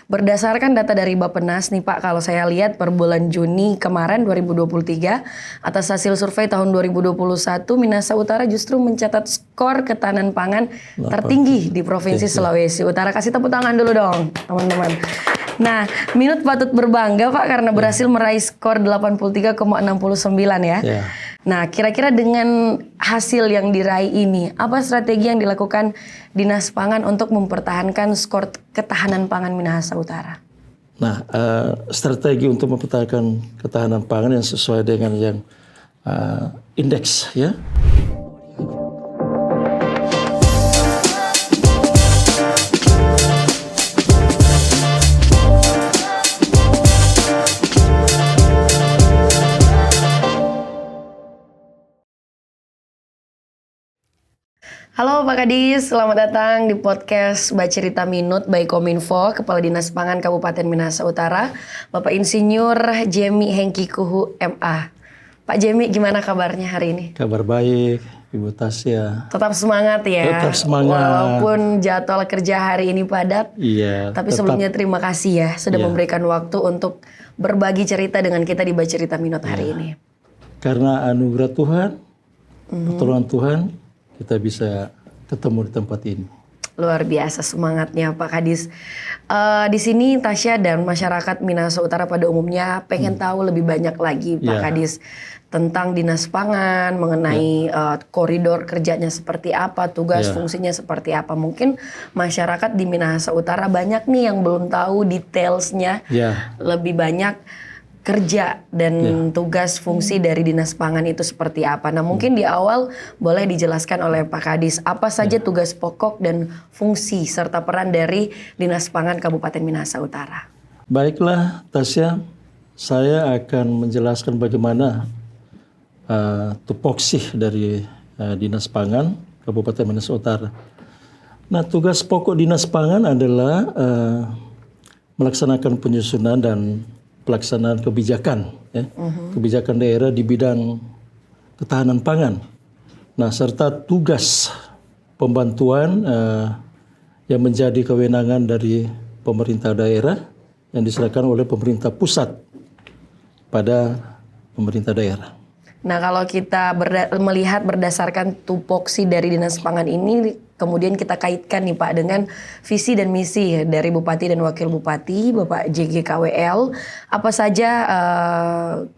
Berdasarkan data dari Bappenas nih Pak, kalau saya lihat per bulan Juni kemarin 2023, atas hasil survei tahun 2021, Minahasa Utara justru mencatat skor ketahanan pangan tertinggi di Provinsi Sulawesi Utara. Kasih tepuk tangan dulu dong, teman-teman. Nah, Minut patut berbangga Pak karena berhasil meraih skor 83,69 ya. Nah, kira-kira dengan hasil yang diraih ini, apa strategi yang dilakukan Dinas Pangan untuk mempertahankan skor ketahanan pangan Minahasa Utara? Nah, strategi untuk mempertahankan ketahanan pangan yang sesuai dengan yang indeks ya. Halo Pak Kadis, selamat datang di podcast Bacerita Minut by Kominfo, Kepala Dinas Pangan Kabupaten Minahasa Utara, Bapak Insinyur Jemi Hengki Kuhu MA. Pak Jemi, gimana kabarnya hari ini? Kabar baik, Ibu Tasya. Tetap semangat ya. Tetap semangat. Walaupun jadwal kerja hari ini padat. Iya. Tapi sebelumnya terima kasih ya sudah memberikan waktu untuk berbagi cerita dengan kita di Bacerita Minut hari ini. Karena anugerah Tuhan, pertolongan Tuhan, kita bisa ketemu di tempat ini. Luar biasa semangatnya Pak Kadis. Di sini Tasya dan masyarakat Minahasa Utara pada umumnya pengen tahu lebih banyak lagi Pak Kadis tentang Dinas Pangan, mengenai koridor kerjanya seperti apa, tugas fungsinya seperti apa. Mungkin masyarakat di Minahasa Utara banyak nih yang belum tahu detailsnya, lebih banyak kerja dan tugas fungsi dari Dinas Pangan itu seperti apa. Nah mungkin di awal boleh dijelaskan oleh Pak Kadis apa saja tugas pokok dan fungsi serta peran dari Dinas Pangan Kabupaten Minahasa Utara. Baiklah Tasya, saya akan menjelaskan bagaimana tupoksi dari Dinas Pangan Kabupaten Minahasa Utara. Nah tugas pokok Dinas Pangan adalah melaksanakan penyusunan dan pelaksanaan kebijakan, kebijakan daerah di bidang ketahanan pangan. Nah, serta tugas pembantuan yang menjadi kewenangan dari pemerintah daerah yang diserahkan oleh pemerintah pusat pada pemerintah daerah. Nah, kalau kita melihat berdasarkan tupoksi dari Dinas Pangan ini, kemudian kita kaitkan nih Pak dengan visi dan misi dari Bupati dan Wakil Bupati, Bapak JGKWL, apa saja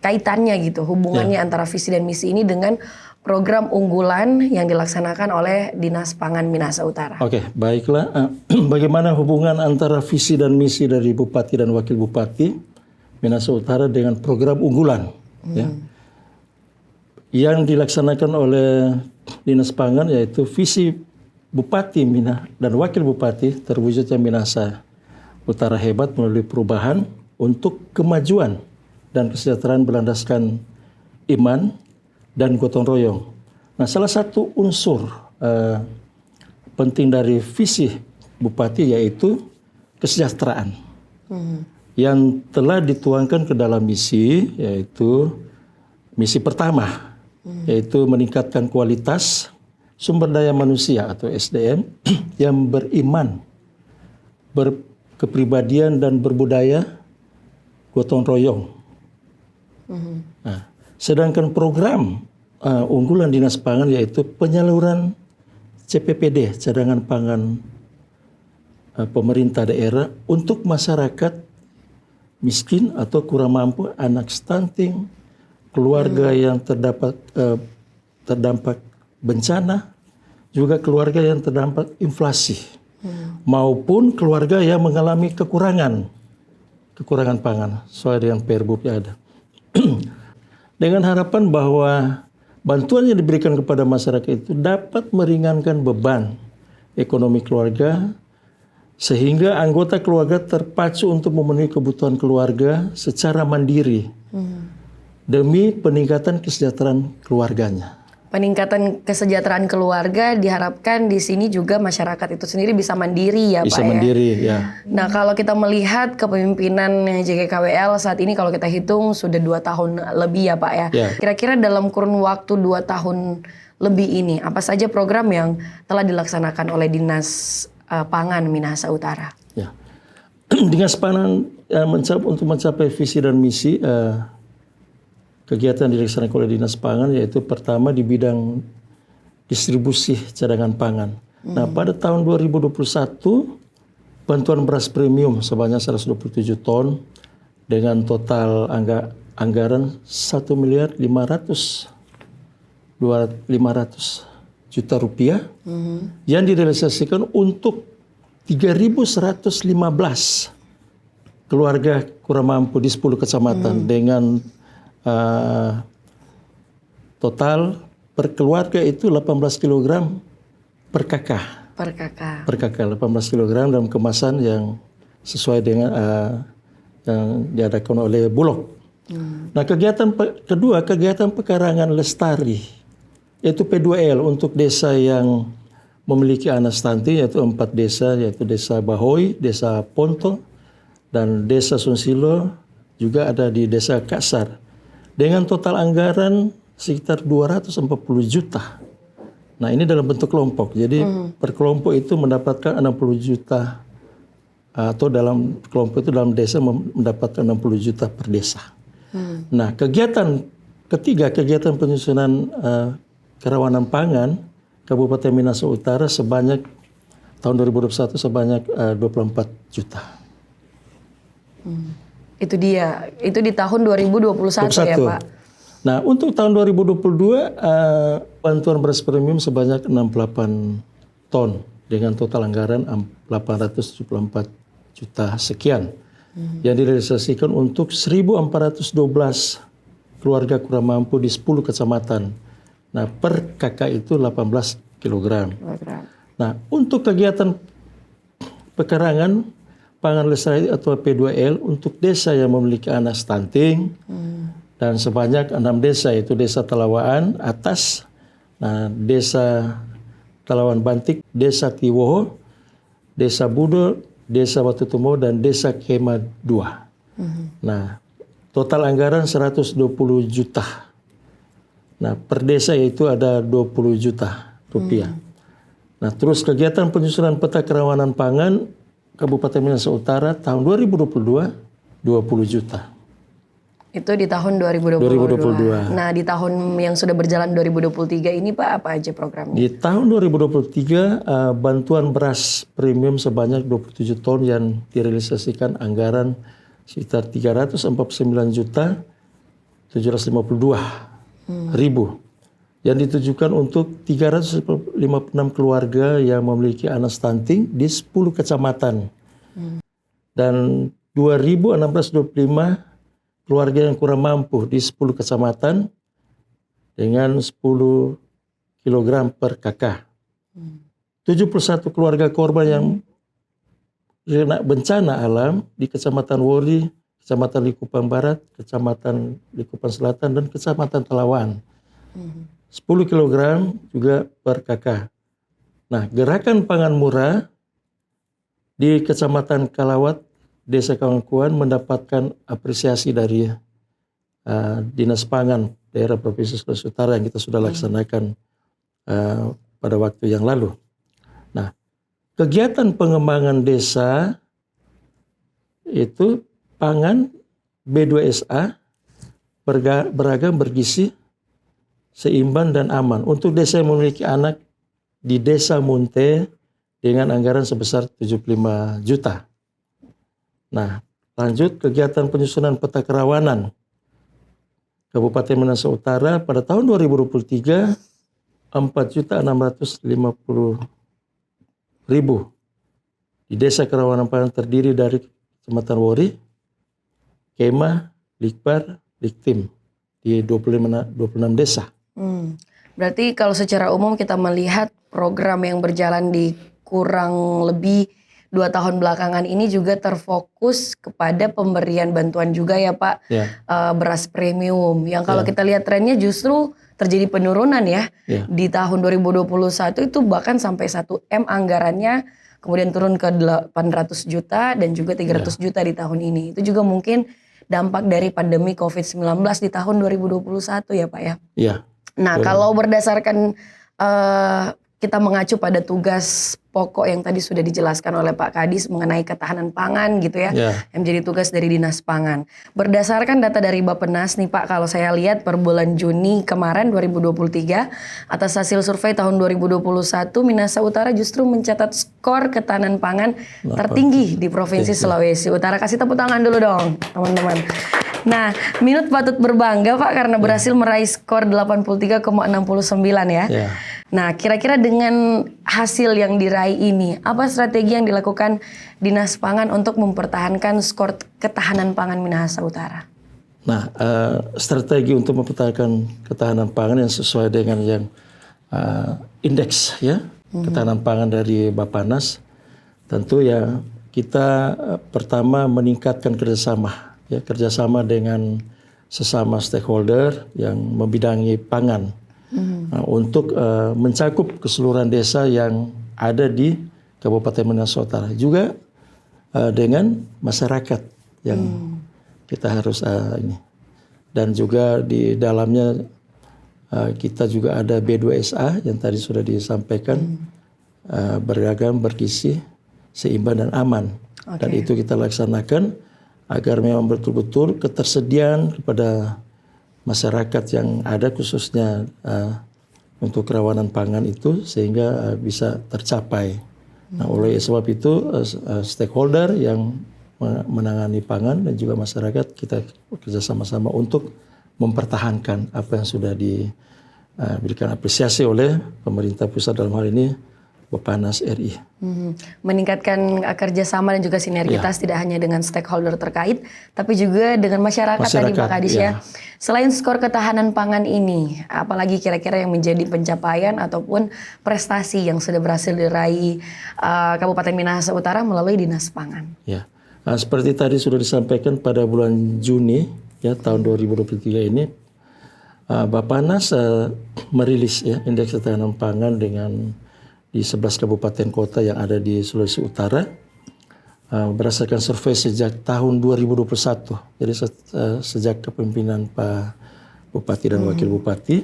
kaitannya gitu, hubungannya antara visi dan misi ini dengan program unggulan yang dilaksanakan oleh Dinas Pangan Minahasa Utara. Oke, baiklah. Bagaimana hubungan antara visi dan misi dari Bupati dan Wakil Bupati Minahasa Utara dengan program unggulan? Yang dilaksanakan oleh Dinas Pangan yaitu visi Bupati dan Wakil Bupati terwujudnya Minahasa Utara hebat melalui perubahan untuk kemajuan dan kesejahteraan berlandaskan iman dan gotong royong. Nah, salah satu unsur penting dari visi Bupati yaitu kesejahteraan yang telah dituangkan ke dalam misi, yaitu misi pertama, yaitu meningkatkan kualitas sumber daya manusia atau SDM yang beriman, berkepribadian dan berbudaya gotong royong. Nah, sedangkan program unggulan Dinas Pangan yaitu penyaluran CPPD, cadangan pangan pemerintah daerah untuk masyarakat miskin atau kurang mampu, anak stunting, keluarga yang terdampak bencana, juga keluarga yang terdampak inflasi, maupun keluarga yang mengalami kekurangan pangan sesuai dengan Perbup yang ada. Dengan harapan bahwa bantuan yang diberikan kepada masyarakat itu dapat meringankan beban ekonomi keluarga, sehingga anggota keluarga terpacu untuk memenuhi kebutuhan keluarga secara mandiri demi peningkatan kesejahteraan keluarganya. Peningkatan kesejahteraan keluarga diharapkan di sini juga masyarakat itu sendiri bisa mandiri ya Pak ya. Bisa mandiri ya. Nah kalau kita melihat kepemimpinan JGKWL saat ini kalau kita hitung sudah 2 tahun lebih ya Pak ya. Kira-kira dalam kurun waktu 2 tahun lebih ini apa saja program yang telah dilaksanakan oleh Dinas Pangan Minahasa Utara? Ya. Dinas Pangan untuk mencapai visi dan misi kegiatan dilaksanakan oleh Dinas Pangan, yaitu pertama di bidang distribusi cadangan pangan. Nah, pada tahun 2021 bantuan beras premium sebanyak 127 ton dengan total anggaran 1.500 juta rupiah yang direalisasikan untuk 3.115 keluarga kurang mampu di 10 kecamatan dengan total per keluarga itu 18 kg per kakak. Per kakak. Per kakak 18 kg dalam kemasan yang sesuai dengan yang diadakan oleh Bulog. Nah, kegiatan kedua, kegiatan pekarangan lestari, yaitu P2L untuk desa yang memiliki anak stunting, yaitu 4 desa, yaitu Desa Bahoy, Desa Ponto, dan Desa Sunsilo, juga ada di Desa Kasar. Dengan total anggaran sekitar 240 juta. Nah, ini dalam bentuk kelompok. Jadi per kelompok itu mendapatkan 60 juta atau dalam kelompok itu dalam desa mendapatkan 60 juta per desa. Nah, kegiatan ketiga, kegiatan penyusunan kerawanan pangan Kabupaten Minahasa Utara sebanyak tahun 2021 sebanyak 24 juta. Itu dia. Itu di tahun 2021 ya, Pak. Nah, untuk tahun 2022 bantuan beras premium sebanyak 68 ton dengan total anggaran 874 juta sekian yang direalisasikan untuk 1.412 keluarga kurang mampu di 10 kecamatan. Nah, per kakak itu 18 kg. Nah, untuk kegiatan pekarangan pangan lestari atau P2L untuk desa yang memiliki anak stunting dan sebanyak 6 desa, yaitu Desa Telawaan Atas, nah, Desa Telawan Bantik, Desa Tiwoho, Desa Budo, Desa Watutumo, dan Desa Kema 2. Nah, total anggaran 120 juta. Nah, per desa yaitu ada 20 juta rupiah. Nah, terus kegiatan penyusunan peta kerawanan pangan Kabupaten Minahasa Utara tahun 2022 20 juta. Itu di tahun 2022. Nah, di tahun yang sudah berjalan 2023 ini Pak, apa aja programnya? Di tahun 2023 bantuan beras premium sebanyak 27 ton yang direalisasikan anggaran sekitar 349 juta 752 ribu yang ditujukan untuk 356 keluarga yang memiliki anak stunting di 10 kecamatan dan 2.625 keluarga yang kurang mampu di 10 kecamatan dengan 10 kg per kakak. 71 keluarga korban yang kena bencana alam di Kecamatan Wori, Kecamatan Likupang Barat, Kecamatan Likupang Selatan, dan Kecamatan Telawan. 10 kg juga per kakak. Nah, gerakan pangan murah di Kecamatan Kalawat, Desa Kawangkuan mendapatkan apresiasi dari Dinas Pangan daerah Provinsi Sulawesi Utara yang kita sudah laksanakan pada waktu yang lalu. Nah, kegiatan pengembangan desa itu pangan B2SA beragam, bergizi, seimbang dan aman untuk desa yang memiliki anak di Desa Munte dengan anggaran sebesar 75 juta. Nah, lanjut kegiatan penyusunan peta kerawanan Kabupaten Minahasa Utara pada tahun 2023 4.650.000 di desa kerawanan pangan terdiri dari Kecamatan Wori, Kema, Likpar, Liktim di 26 desa. Berarti kalau secara umum kita melihat program yang berjalan di kurang lebih 2 tahun belakangan ini juga terfokus kepada pemberian bantuan juga ya Pak, beras premium. Yang kalau kita lihat trennya justru terjadi penurunan ya. Di tahun 2021 itu bahkan sampai 1 M anggarannya, kemudian turun ke 800 juta dan juga 300 juta di tahun ini. Itu juga mungkin dampak dari pandemi COVID-19 di tahun 2021 ya Pak ya. Iya. Nah, kalau berdasarkan kita mengacu pada tugas pokok yang tadi sudah dijelaskan oleh Pak Kadis mengenai ketahanan pangan gitu ya, yang menjadi tugas dari Dinas Pangan. Berdasarkan data dari Bappenas nih Pak, kalau saya lihat per bulan Juni kemarin 2023, atas hasil survei tahun 2021, Minahasa Utara justru mencatat skor ketahanan pangan tertinggi di Provinsi Sulawesi Utara. Kasih tepuk tangan dulu dong teman-teman. Nah, Minut patut berbangga Pak karena berhasil meraih skor 83,69 ya. Nah, kira-kira dengan hasil yang diraih ini, apa strategi yang dilakukan Dinas Pangan untuk mempertahankan skor ketahanan pangan Minahasa Utara? Nah, strategi untuk mempertahankan ketahanan pangan yang sesuai dengan yang indeks ya, ketahanan pangan dari Bappenas, tentu ya kita pertama meningkatkan kerjasama dengan sesama stakeholder yang membidangi pangan. Untuk mencakup keseluruhan desa yang ada di Kabupaten Minahasa Utara, juga dengan masyarakat yang kita harus ini, dan juga di dalamnya kita juga ada B2SA yang tadi sudah disampaikan, beragam, bergizi, seimbang dan aman. Dan itu kita laksanakan agar memang betul-betul ketersediaan kepada masyarakat yang ada khususnya untuk kerawanan pangan itu sehingga bisa tercapai. Nah, oleh sebab itu stakeholder yang menangani pangan dan juga masyarakat kita bekerja sama-sama untuk mempertahankan apa yang sudah diberikan apresiasi oleh pemerintah pusat, dalam hal ini Bappenas RI. Meningkatkan kerjasama dan juga sinergitas tidak hanya dengan stakeholder terkait, tapi juga dengan masyarakat tadi Pak Kadis ya. Selain skor ketahanan pangan ini, apalagi kira-kira yang menjadi pencapaian ataupun prestasi yang sudah berhasil diraih Kabupaten Minahasa Utara melalui Dinas Pangan? Ya, nah, seperti tadi sudah disampaikan pada bulan Juni ya tahun 2023 ini, Bappenas merilis ya indeks ketahanan pangan dengan di 11 kabupaten kota yang ada di Sulawesi Utara, berdasarkan survei sejak tahun 2021. Jadi sejak kepemimpinan Pak Bupati dan Wakil Bupati,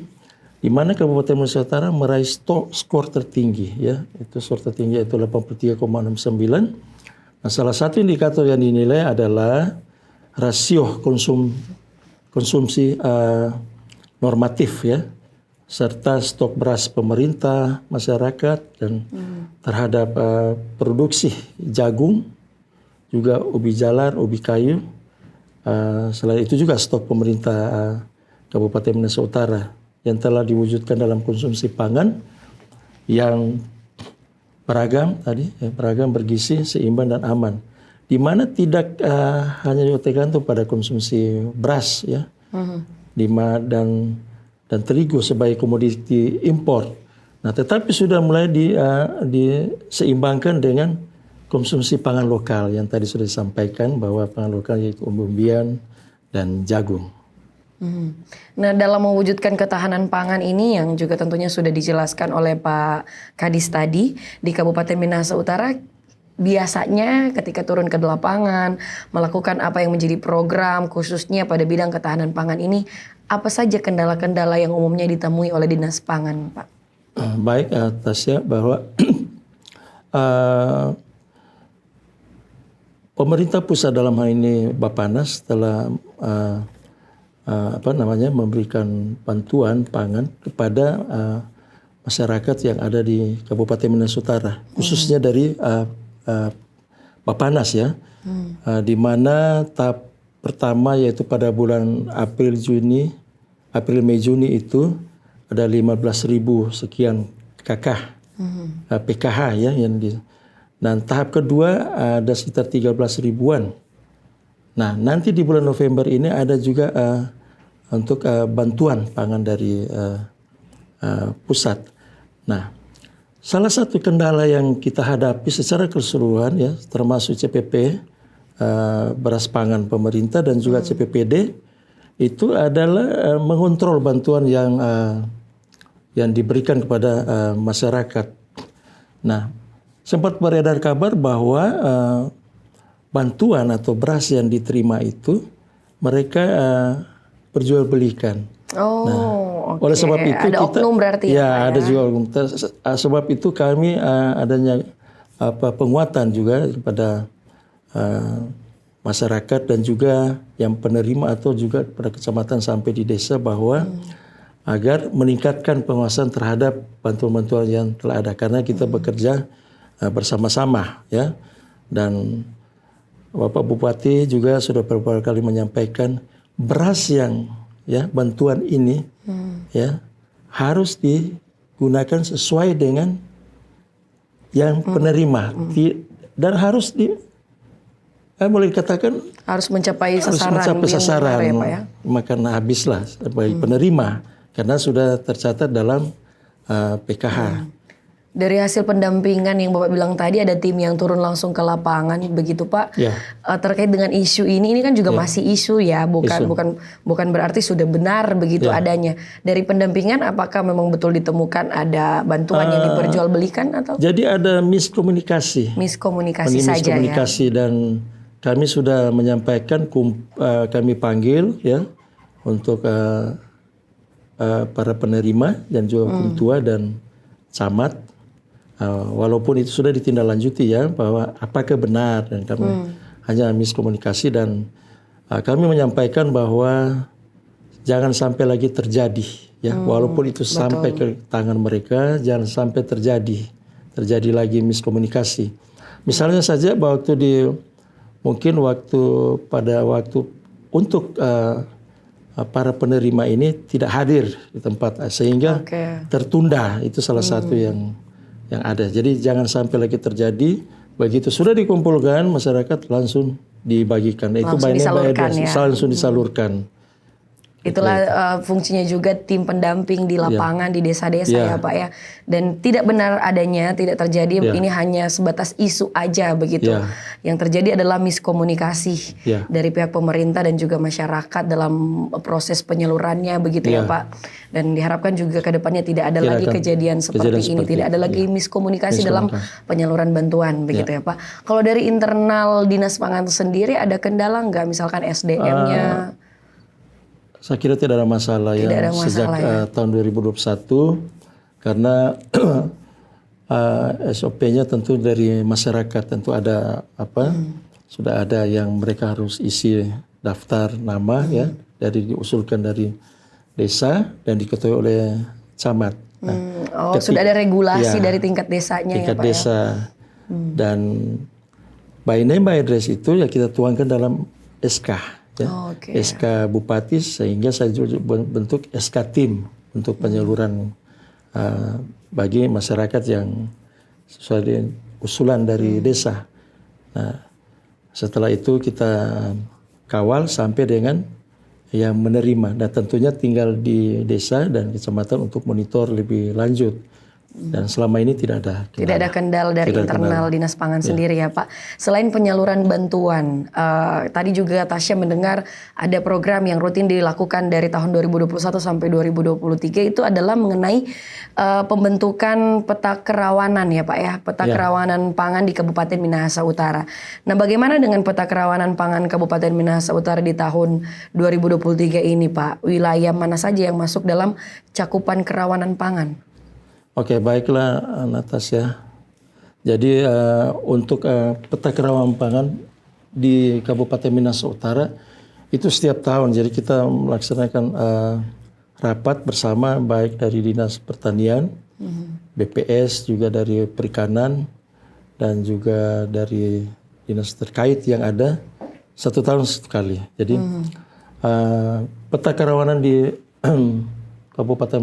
di mana Kabupaten Minahasa Utara meraih skor tertinggi ya, itu skor tertinggi yaitu 83,69. Nah, salah satu indikator yang dinilai adalah rasio konsumsi normatif ya, serta stok beras pemerintah, masyarakat, dan terhadap produksi jagung, juga ubi jalar, ubi kayu. Selain itu juga stok pemerintah Kabupaten Minahasa Utara yang telah diwujudkan dalam konsumsi pangan yang beragam tadi, beragam, bergizi, seimbang dan aman. Di mana tidak hanya tergantung pada konsumsi beras ya, dan terigu sebagai komoditi impor. Nah, tetapi sudah mulai diseimbangkan dengan konsumsi pangan lokal yang tadi sudah disampaikan bahwa pangan lokal yaitu umbi-umbian dan jagung. Nah, dalam mewujudkan ketahanan pangan ini yang juga tentunya sudah dijelaskan oleh Pak Kadis tadi di Kabupaten Minahasa Utara, biasanya ketika turun ke lapangan melakukan apa yang menjadi program khususnya pada bidang ketahanan pangan ini, apa saja kendala-kendala yang umumnya ditemui oleh Dinas Pangan, Pak? Baik, Tasya, bahwa pemerintah pusat dalam hal ini Bappenas telah memberikan bantuan pangan kepada masyarakat yang ada di Kabupaten Minahasa Utara, khususnya dari Bappenas ya, di mana tahap pertama yaitu pada bulan April, Mei, Juni itu ada 15.000 sekian PKH ya yang dan tahap kedua ada sekitar 13.000-an. Nah, nanti di bulan November ini ada juga untuk bantuan pangan dari pusat. Nah, salah satu kendala yang kita hadapi secara keseluruhan ya, termasuk CPP, beras pangan pemerintah dan juga CPPD, itu adalah mengontrol bantuan yang diberikan kepada masyarakat. Nah, sempat beredar kabar bahwa bantuan atau beras yang diterima itu mereka perjualbelikan Oh, oke. Oleh sebab itu ada kita, oknum berarti ya, Pak, ada juga oknum. Sebab itu kami adanya penguatan juga pada masyarakat dan juga yang penerima atau juga pada kecamatan sampai di desa bahwa agar meningkatkan pengawasan terhadap bantuan-bantuan yang telah ada, karena kita bekerja bersama-sama ya. Dan Bapak Bupati juga sudah beberapa kali menyampaikan beras yang ya bantuan ini ya harus digunakan sesuai dengan yang penerima dan harus boleh dikatakan harus mencapai harus sasaran mencapai yang sasaran, benar ya, Pak ya. Makan habislah bagi penerima karena sudah tercatat dalam PKH. Dari hasil pendampingan yang Bapak bilang tadi, ada tim yang turun langsung ke lapangan, begitu Pak. Ya. Terkait dengan isu ini kan juga masih isu ya, bukan berarti sudah benar begitu adanya. Dari pendampingan, apakah memang betul ditemukan ada bantuan yang diperjualbelikan atau? Jadi ada miskomunikasi. Miskomunikasi saja ya. Miskomunikasi, dan kami sudah menyampaikan, kami panggil ya untuk para penerima dan juga kumtua dan camat. Walaupun itu sudah ditindaklanjuti ya, bahwa apakah benar, dan kami hanya miskomunikasi, dan kami menyampaikan bahwa jangan sampai lagi terjadi ya, walaupun itu sampai ke tangan mereka, jangan sampai terjadi lagi miskomunikasi. Misalnya saja mungkin pada waktu untuk para penerima ini tidak hadir di tempat sehingga tertunda, itu salah satu yang ada. Jadi jangan sampai lagi terjadi. Begitu sudah dikumpulkan, masyarakat langsung dibagikan. Itu langsung disalurkan. Itulah fungsinya juga tim pendamping di lapangan, di desa-desa ya Pak ya. Dan tidak benar adanya, tidak terjadi, ini hanya sebatas isu aja begitu. Yang terjadi adalah miskomunikasi dari pihak pemerintah dan juga masyarakat dalam proses penyalurannya begitu ya Pak. Dan diharapkan juga ke depannya tidak ada lagi kejadian seperti ini. Tidak ada lagi miskomunikasi dalam penyaluran bantuan begitu ya Pak. Kalau dari internal Dinas Pangan sendiri ada kendala nggak, misalkan SDM-nya? Saya kira tidak ada masalah sejak tahun 2021, karena SOP-nya tentu dari masyarakat, tentu ada sudah ada yang mereka harus isi daftar nama ya, diusulkan dari desa dan diketuai oleh camat. Sudah ada regulasi dari tingkat desanya tingkat ya Pak desa ya? Dan by name by address itu ya kita tuangkan dalam SK. Ya, SK Bupati, sehingga saya juga bentuk SK tim untuk penyaluran bagi masyarakat yang sesuai dengan usulan dari desa. Nah, setelah itu kita kawal sampai dengan yang menerima, dan tentunya tinggal di desa dan kecamatan untuk monitor lebih lanjut. Dan selama ini tidak ada kendala. Tidak ada kendala dari internal Dinas Pangan sendiri ya Pak. Selain penyaluran bantuan, tadi juga Tasya mendengar ada program yang rutin dilakukan dari tahun 2021 sampai 2023, itu adalah mengenai pembentukan peta kerawanan ya Pak ya, peta kerawanan pangan di Kabupaten Minahasa Utara. Nah, bagaimana dengan peta kerawanan pangan Kabupaten Minahasa Utara di tahun 2023 ini Pak? Wilayah mana saja yang masuk dalam cakupan kerawanan pangan? Oke, baiklah Natasya. Jadi untuk peta kerawanan pangan di Kabupaten Minahasa Utara itu setiap tahun. Jadi kita melaksanakan rapat bersama, baik dari Dinas Pertanian, BPS, juga dari Perikanan, dan juga dari dinas terkait yang ada 1 tahun sekali. Jadi peta kerawanan di Kabupaten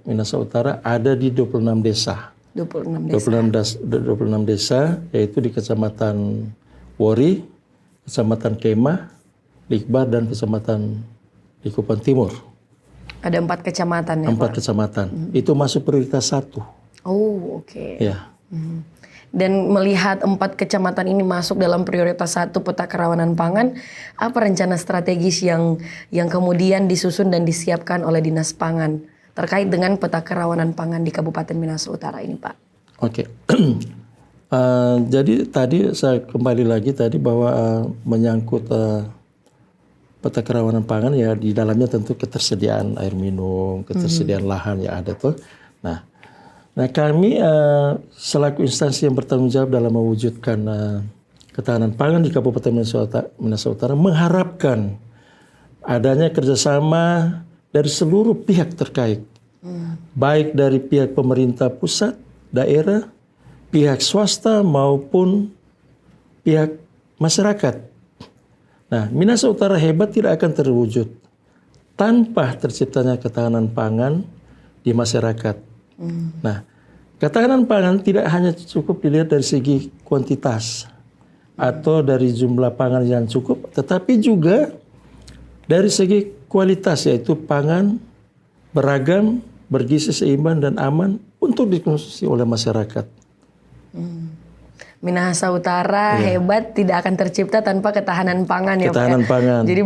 Minahasa Utara ada di 26 desa. 26 desa, yaitu di Kecamatan Wori, Kecamatan Kemah, Likbar, dan Kecamatan Likupan Timur. Ada 4 kecamatan ya 4 kecamatan. Itu masuk prioritas 1. Oh, oke. Ya. Dan melihat 4 kecamatan ini masuk dalam prioritas 1 peta kerawanan pangan, apa rencana strategis yang kemudian disusun dan disiapkan oleh Dinas Pangan terkait dengan peta kerawanan pangan di Kabupaten Minahasa Utara ini, Pak? Oke. Jadi tadi saya kembali lagi tadi bahwa menyangkut peta kerawanan pangan ya di dalamnya tentu ketersediaan air minum, ketersediaan lahan yang ada tuh. Nah kami selaku instansi yang bertanggung jawab dalam mewujudkan ketahanan pangan di Kabupaten Minahasa Utara mengharapkan adanya kerjasama dari seluruh pihak terkait, baik dari pihak pemerintah pusat, daerah, pihak swasta maupun pihak masyarakat. Nah, Minahasa Utara hebat tidak akan terwujud tanpa terciptanya ketahanan pangan di masyarakat. Nah, ketahanan pangan tidak hanya cukup dilihat dari segi kuantitas atau dari jumlah pangan yang cukup, tetapi juga dari segi kualitas, yaitu pangan beragam, bergizi seimbang dan aman untuk dikonsumsi oleh masyarakat. Minahasa Utara hebat tidak akan tercipta tanpa ketahanan pangan ya Pak. Ketahanan pangan. Jadi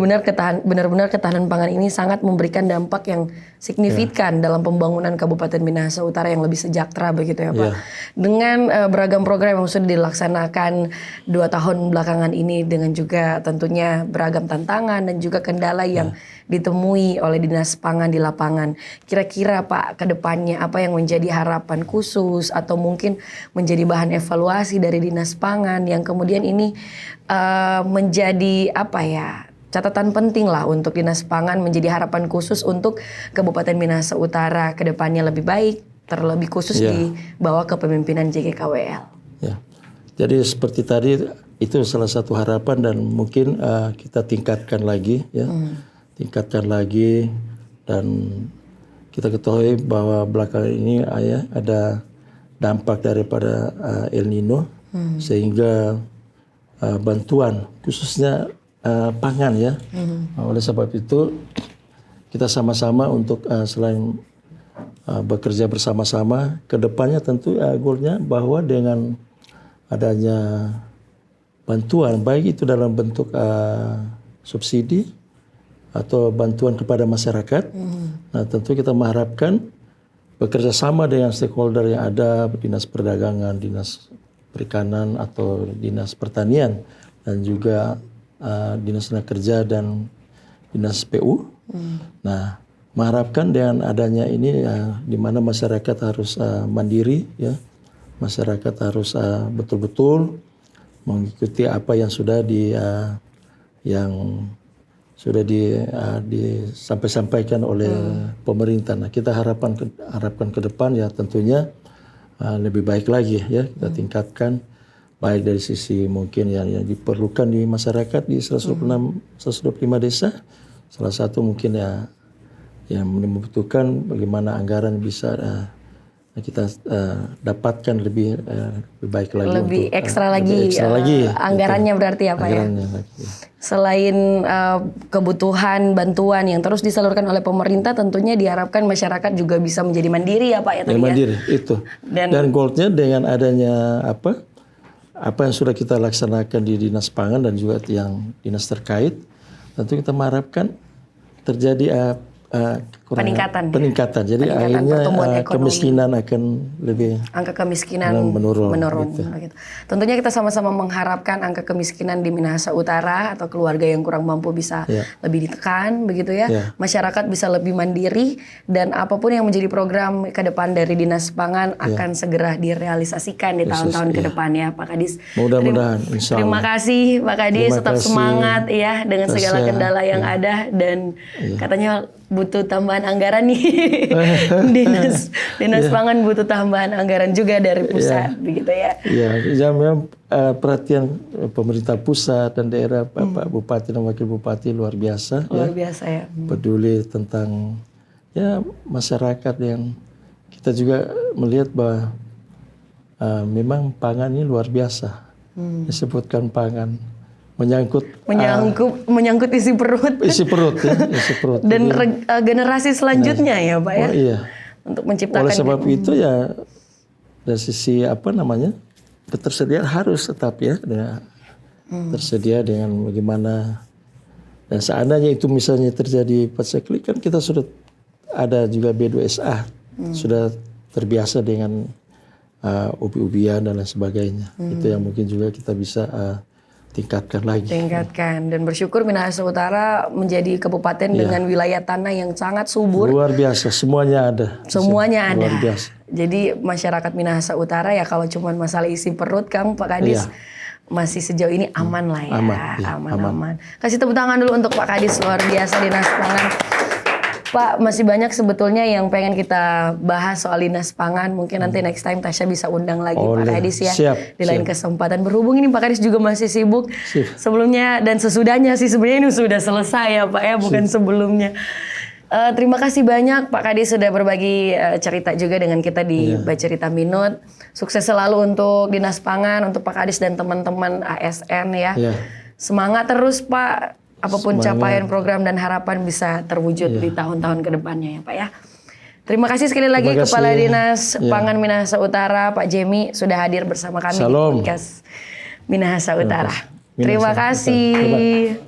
benar-benar ketahanan pangan ini sangat memberikan dampak yang signifikan dalam pembangunan Kabupaten Minahasa Utara yang lebih sejahtera begitu ya Pak. Dengan beragam program yang sudah dilaksanakan 2 tahun belakangan ini dengan juga tentunya beragam tantangan dan juga kendala yang ditemui oleh Dinas Pangan di lapangan. Kira-kira Pak ke depannya apa yang menjadi harapan khusus atau mungkin menjadi bahan evaluasi dari Dinas Pangan yang kemudian ini menjadi catatan penting lah untuk Dinas Pangan, menjadi harapan khusus untuk Kabupaten Minahasa Utara ke depannya lebih baik, terlebih khusus di bawah kepemimpinan JGKWL. Ya. Jadi seperti tadi itu salah satu harapan dan mungkin kita tingkatkan lagi ya. Tingkatkan lagi dan kita ketahui bahwa belakangan ini ada dampak daripada El Nino sehingga bantuan khususnya pangan ya. Oleh sebab itu kita sama-sama untuk selain bekerja bersama-sama ke depannya tentu goalnya bahwa dengan adanya bantuan baik itu dalam bentuk subsidi atau bantuan kepada masyarakat. Nah, tentu kita mengharapkan bekerja sama dengan stakeholder yang ada, Dinas Perdagangan, Dinas Perikanan atau Dinas Pertanian dan juga Dinas Tenaga Kerja dan Dinas PU. Nah, mengharapkan dengan adanya ini di mana masyarakat harus mandiri ya. Masyarakat harus betul-betul mengikuti apa yang sudah disampaikan oleh pemerintah. Nah, kita harapkan ke depan ya tentunya lebih baik lagi ya, kita tingkatkan baik dari sisi mungkin yang diperlukan di masyarakat di 125 desa. Salah satu mungkin yang membutuhkan bagaimana anggaran bisa kita dapatkan lebih baik lagi, lebih untuk, ekstra lebih lagi, ekstra lagi anggarannya itu. Berarti ya Pak Anggarannya ya. lagi. Selain kebutuhan bantuan yang terus disalurkan oleh pemerintah, tentunya diharapkan masyarakat juga bisa menjadi mandiri ya Pak ya tadi ya. Mandiri itu. Dan goalnya dengan adanya apa yang sudah kita laksanakan di Dinas Pangan dan juga yang dinas terkait, tentu kita mengharapkan terjadi peningkatan. Jadi akhirnya kemiskinan akan lebih angka kemiskinan menurun. Gitu. Tentunya kita sama-sama mengharapkan angka kemiskinan di Minahasa Utara atau keluarga yang kurang mampu bisa lebih ditekan begitu ya. Masyarakat bisa lebih mandiri dan apapun yang menjadi program ke depan dari Dinas Pangan akan segera direalisasikan di tahun-tahun ke depan ya Pak Kadis. Mudah-mudahan Terima kasih Pak Kadis, tetap semangat ya dengan segala kendala yang ada dan katanya butuh tambahan anggaran nih. Dinas Pangan butuh tambahan anggaran juga dari pusat begitu ya. Iya, memang perhatian pemerintah pusat dan daerah Bapak Bupati dan Wakil Bupati luar biasa. Luar biasa ya. Peduli tentang masyarakat yang kita juga melihat bahwa memang pangan ini luar biasa. Disebutkan pangan menyangkut isi perut dan generasi selanjutnya ya Pak ya. Iya. Untuk menciptakan. Oleh sebab itu ya dari sisi ketersediaan harus tetap tersedia dengan bagaimana dan seandainya itu misalnya terjadi paceklik kan kita sudah ada juga B2SA sudah terbiasa dengan ubi-ubian dan lain sebagainya. Itu yang mungkin juga kita bisa tingkatkan lagi. Tingkatkan, dan bersyukur Minahasa Utara menjadi kabupaten dengan wilayah tanah yang sangat subur. Luar biasa, semuanya ada. Semuanya ada. Luar biasa. Jadi masyarakat Minahasa Utara ya kalau cuma masalah isi perut Kang Pak Kadis masih sejauh ini aman lah ya. Aman. Kasih tepuk tangan dulu untuk Pak Kadis, luar biasa Dinas Pangan. Pak, masih banyak sebetulnya yang pengen kita bahas soal Dinas Pangan. Mungkin nanti next time Tasya bisa undang lagi Pak Kadis ya. Siap, di lain kesempatan. Berhubung ini Pak Kadis juga masih sibuk. Sebelumnya dan sesudahnya sih sebenarnya ini sudah selesai ya Pak ya, bukan sebelumnya. Terima kasih banyak Pak Kadis sudah berbagi cerita juga dengan kita di Bacerita Minut. Sukses selalu untuk Dinas Pangan, untuk Pak Kadis dan teman-teman ASN ya. Semangat terus Pak. Apapun capaian program dan harapan bisa terwujud di tahun-tahun ke depannya ya Pak ya. Terima kasih sekali lagi Kepala Dinas Pangan Minahasa Utara Pak Jemi sudah hadir bersama kami di podcast Minahasa Utara. Terima kasih.